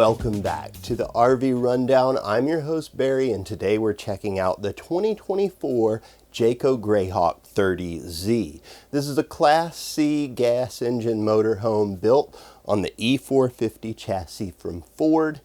Welcome back to the RV Rundown. I'm your host Barry, and today we're checking out the 2024 Jayco Greyhawk 30Z. This is a Class C gas engine motorhome built on the E450 chassis from Ford.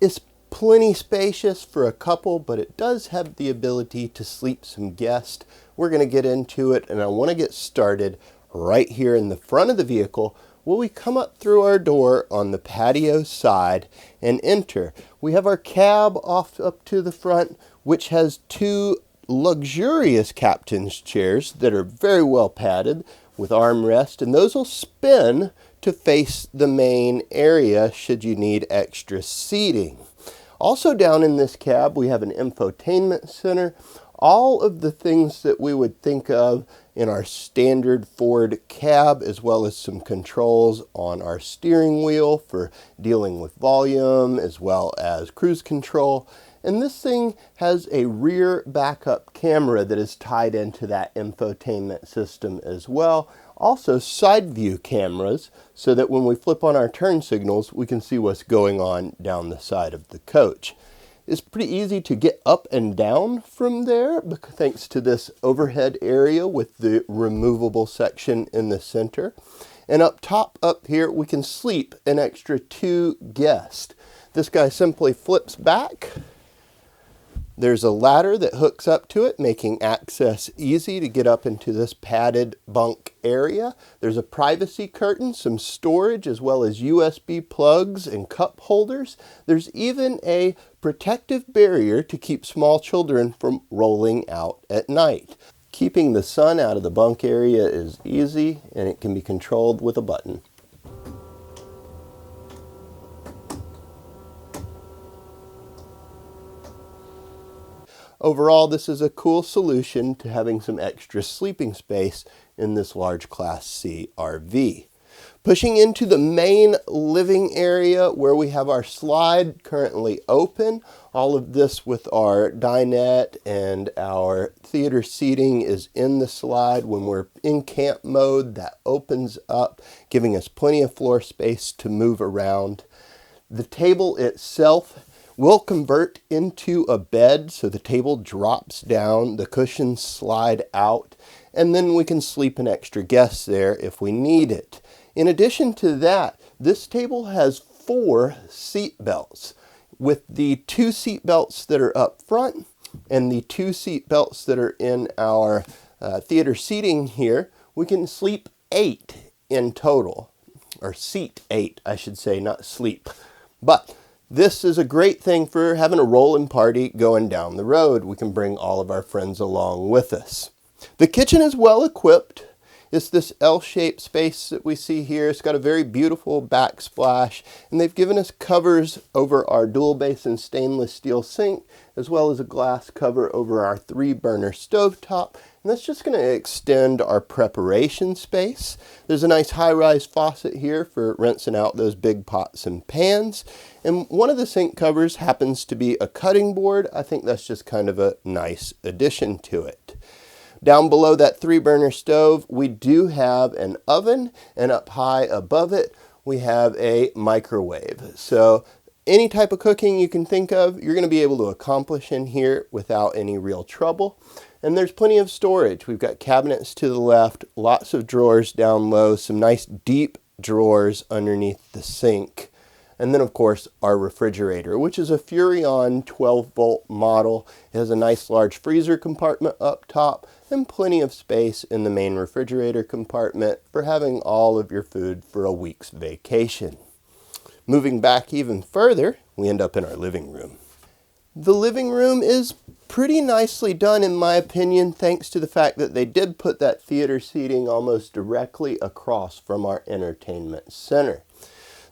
It's plenty spacious for a couple, but it does have the ability to sleep some guests. We're going to get into it, and I want to get started right here in the front of the vehicle. Will we come up through our door on the patio side and enter? We have our cab off up to the front, which has two luxurious captain's chairs that are very well padded with armrest, and those will spin to face the main area should you need extra seating. Also down in this cab, we have an infotainment center. All of the things that we would think of in our standard Ford cab, as well as some controls on our steering wheel for dealing with volume, as well as cruise control. And this thing has a rear backup camera that is tied into that infotainment system as well. Also side view cameras, so that when we flip on our turn signals, we can see what's going on down the side of the coach. It's pretty easy to get up and down from there thanks to this overhead area with the removable section in the center. And up top up here, we can sleep an extra 2 guests. This guy simply flips back. There's a ladder that hooks up to it, making access easy to get up into this padded bunk area. There's a privacy curtain, some storage, as well as USB plugs and cup holders. There's even a protective barrier to keep small children from rolling out at night. Keeping the sun out of the bunk area is easy, and it can be controlled with a button. Overall, this is a cool solution to having some extra sleeping space in this large Class C RV. Pushing into the main living area where we have our slide currently open. All of this with our dinette and our theater seating is in the slide. When we're in camp mode, that opens up, giving us plenty of floor space to move around. The table itself will convert into a bed, so the table drops down, the cushions slide out, and then we can sleep an extra guest there if we need it. In addition to that, this table has 4 seat belts, with the 2 seat belts that are up front and the 2 seat belts that are in our theater seating here. We can sleep 8 in total, or seat 8, I should say, not sleep. But this is a great thing for having a rolling party going down the road. We can bring all of our friends along with us. The kitchen is well equipped. It's this L-shaped space that we see here. It's got a very beautiful backsplash, and they've given us covers over our dual basin stainless steel sink, as well as a glass cover over our 3-burner stovetop. And that's just going to extend our preparation space. There's a nice high-rise faucet here for rinsing out those big pots and pans. And one of the sink covers happens to be a cutting board. I think that's just kind of a nice addition to it. Down below that 3-burner stove, we do have an oven, and up high above it, we have a microwave. So any type of cooking you can think of, you're going to be able to accomplish in here without any real trouble. And there's plenty of storage. We've got cabinets to the left, lots of drawers down low, some nice deep drawers underneath the sink. And then, of course, our refrigerator, which is a Furrion 12-volt model. It has a nice large freezer compartment up top and plenty of space in the main refrigerator compartment for having all of your food for a week's vacation. Moving back even further, we end up in our living room. The living room is pretty nicely done, in my opinion, thanks to the fact that they did put that theater seating almost directly across from our entertainment center.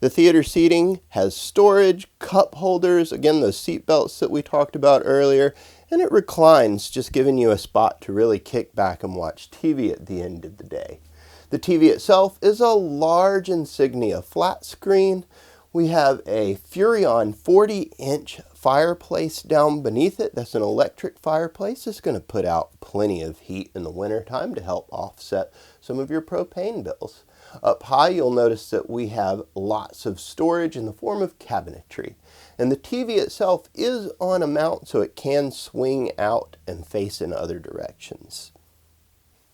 The theater seating has storage, cup holders, again those seat belts that we talked about earlier, and it reclines, just giving you a spot to really kick back and watch TV at the end of the day. The TV itself is a large Insignia flat screen. We have a Furrion 40-inch fireplace down beneath it. That's an electric fireplace. It's going to put out plenty of heat in the wintertime to help offset some of your propane bills. Up high, you'll notice that we have lots of storage in the form of cabinetry. And the TV itself is on a mount, so it can swing out and face in other directions.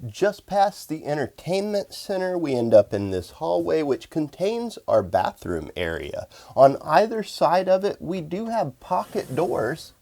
Just past the entertainment center, we end up in this hallway, which contains our bathroom area. On either side of it, we do have pocket doors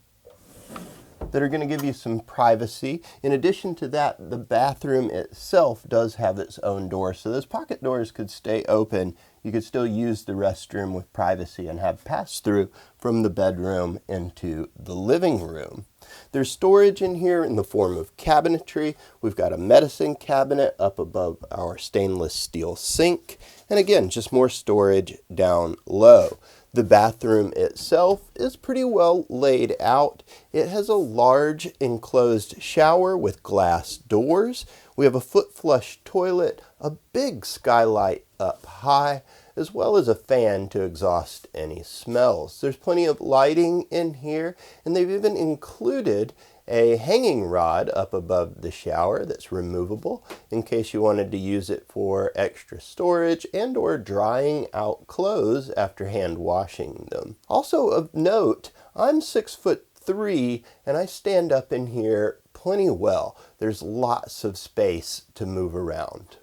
that are going to give you some privacy. In addition to that, the bathroom itself does have its own door, so those pocket doors could stay open. You could still use the restroom with privacy and have pass-through from the bedroom into the living room. There's storage in here in the form of cabinetry. We've got a medicine cabinet up above our stainless steel sink. And again, just more storage down low. The bathroom itself is pretty well laid out. It has a large enclosed shower with glass doors. We have a foot flush toilet, a big skylight up high, as well as a fan to exhaust any smells. There's plenty of lighting in here, and they've even included a hanging rod up above the shower that's removable in case you wanted to use it for extra storage and or drying out clothes after hand washing them. Also of note, I'm 6'3" and I stand up in here plenty well. There's lots of space to move around.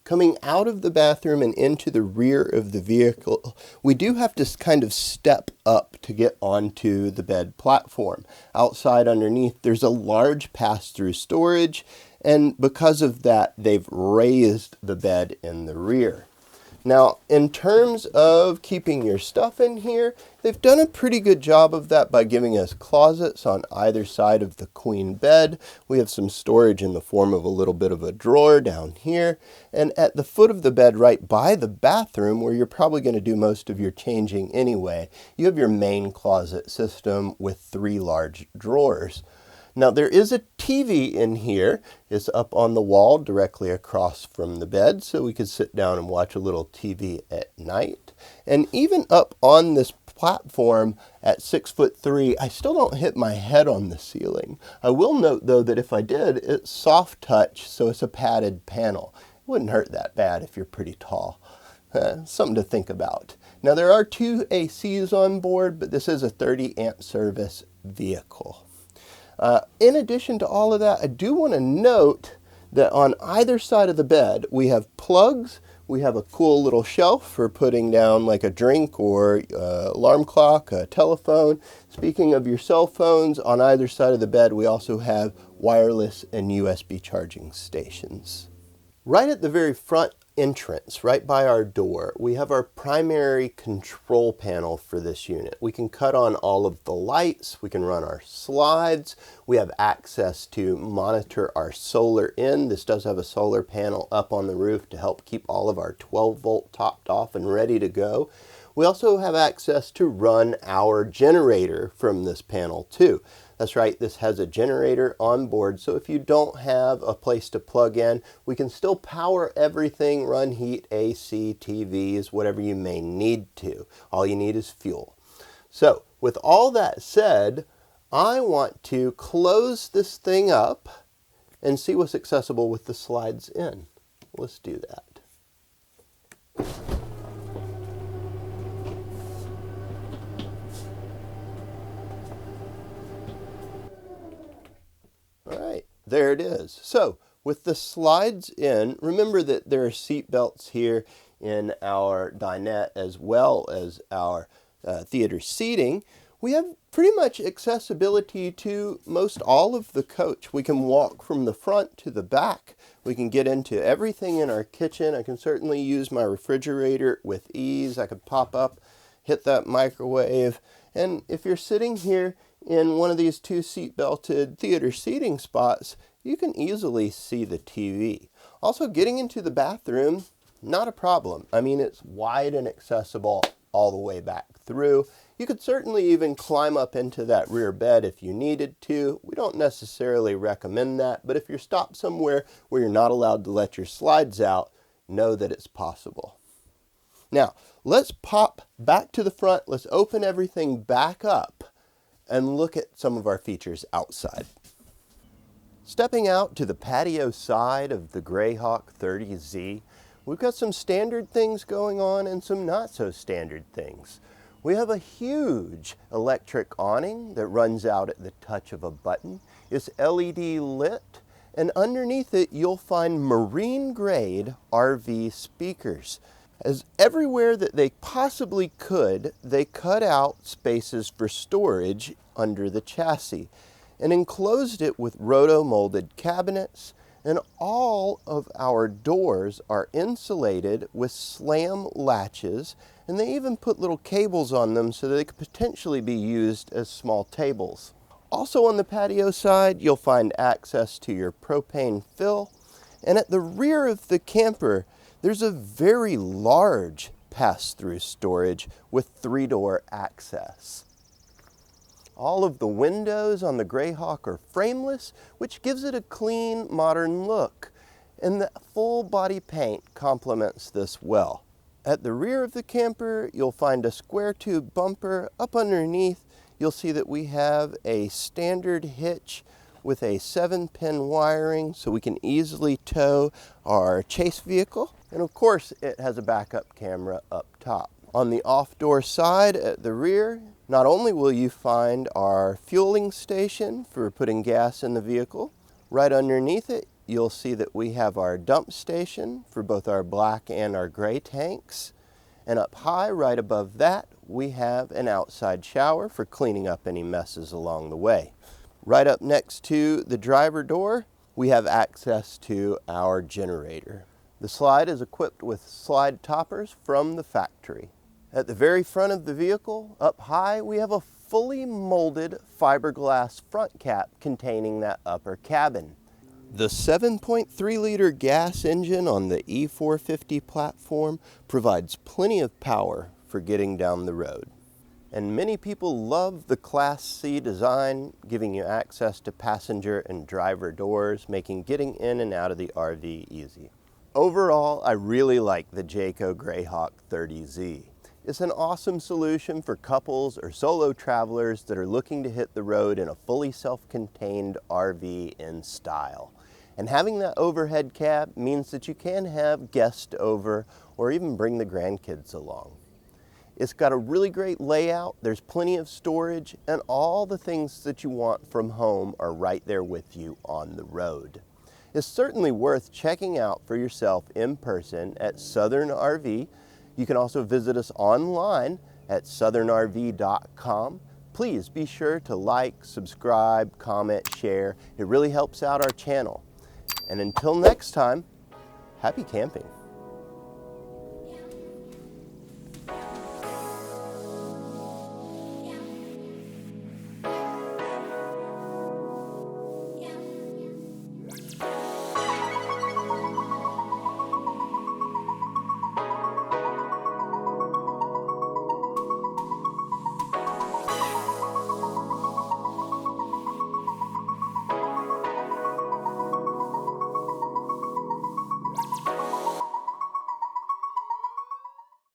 Coming out of the bathroom and into the rear of the vehicle, we do have to kind of step up to get onto the bed platform. Outside underneath, there's a large pass-through storage, and because of that, they've raised the bed in the rear. Now, in terms of keeping your stuff in here, they've done a pretty good job of that by giving us closets on either side of the queen bed. We have some storage in the form of a little bit of a drawer down here. And at the foot of the bed, right by the bathroom, where you're probably going to do most of your changing anyway, you have your main closet system with 3 large drawers. Now there is a TV in here. It's up on the wall directly across from the bed, so we could sit down and watch a little TV at night. And even up on this platform at 6'3", I still don't hit my head on the ceiling. I will note though that if I did, it's soft touch, so it's a padded panel. It wouldn't hurt that bad if you're pretty tall. Something to think about. Now there are 2 ACs on board, but this is a 30 amp service vehicle. In addition to all of that, I do want to note that on either side of the bed, we have plugs. We have a cool little shelf for putting down like a drink or alarm clock, a telephone. Speaking of your cell phones, on either side of the bed, we also have wireless and USB charging stations. Right at the very front entrance, right by our door, we have our primary control panel for this unit. We can cut on all of the lights, we can run our slides, we have access to monitor our solar in. This does have a solar panel up on the roof to help keep all of our 12-volt topped off and ready to go. We also have access to run our generator from this panel too. That's right, this has a generator on board, so if you don't have a place to plug in, we can still power everything, run heat, AC, TVs, whatever you may need to. All you need is fuel. So, with all that said, I want to close this thing up and see what's accessible with the slides in. Let's do that. All right, there it is. So with the slides in, remember that there are seat belts here in our dinette as well as our theater seating. We have pretty much accessibility to most all of the coach. We can walk from the front to the back. We can get into everything in our kitchen. I can certainly use my refrigerator with ease. I could pop up, hit that microwave, and if you're sitting here in one of these 2 seat-belted theater seating spots, you can easily see the TV. Also, getting into the bathroom, not a problem. I mean, it's wide and accessible all the way back through. You could certainly even climb up into that rear bed if you needed to. We don't necessarily recommend that, but if you're stopped somewhere where you're not allowed to let your slides out, know that it's possible. Now, let's pop back to the front. Let's open everything back up and look at some of our features outside. Stepping out to the patio side of the Greyhawk 30Z, We've got some standard things going on and some not so standard things. We have a huge electric awning that runs out at the touch of a button. It's LED lit, and underneath it you'll find marine grade RV speakers. As everywhere that they possibly could, they cut out spaces for storage under the chassis and enclosed it with roto-molded cabinets, and all of our doors are insulated with slam latches, and they even put little cables on them so that they could potentially be used as small tables. Also on the patio side, you'll find access to your propane fill, and at the rear of the camper, there's a very large pass-through storage with 3-door access. All of the windows on the Greyhawk are frameless, which gives it a clean, modern look, and the full body paint complements this well. At the rear of the camper, you'll find a square tube bumper. Up underneath, you'll see that we have a standard hitch with a 7-pin wiring so we can easily tow our chase vehicle. And of course, it has a backup camera up top. On the off-door side at the rear, not only will you find our fueling station for putting gas in the vehicle, right underneath it, you'll see that we have our dump station for both our black and our gray tanks. And up high, right above that, we have an outside shower for cleaning up any messes along the way. Right up next to the driver door, we have access to our generator. The slide is equipped with slide toppers from the factory. At the very front of the vehicle, up high, we have a fully molded fiberglass front cap containing that upper cabin. The 7.3-liter gas engine on the E450 platform provides plenty of power for getting down the road. And many people love the Class C design, giving you access to passenger and driver doors, making getting in and out of the RV easy. Overall, I really like the Jayco Greyhawk 30Z. It's an awesome solution for couples or solo travelers that are looking to hit the road in a fully self-contained RV in style. And having that overhead cab means that you can have guests over or even bring the grandkids along. It's got a really great layout, there's plenty of storage, and all the things that you want from home are right there with you on the road. It's certainly worth checking out for yourself in person at Southern RV. You can also visit us online at southernrv.com. Please be sure to like, subscribe, comment, share. It really helps out our channel. And until next time, happy camping.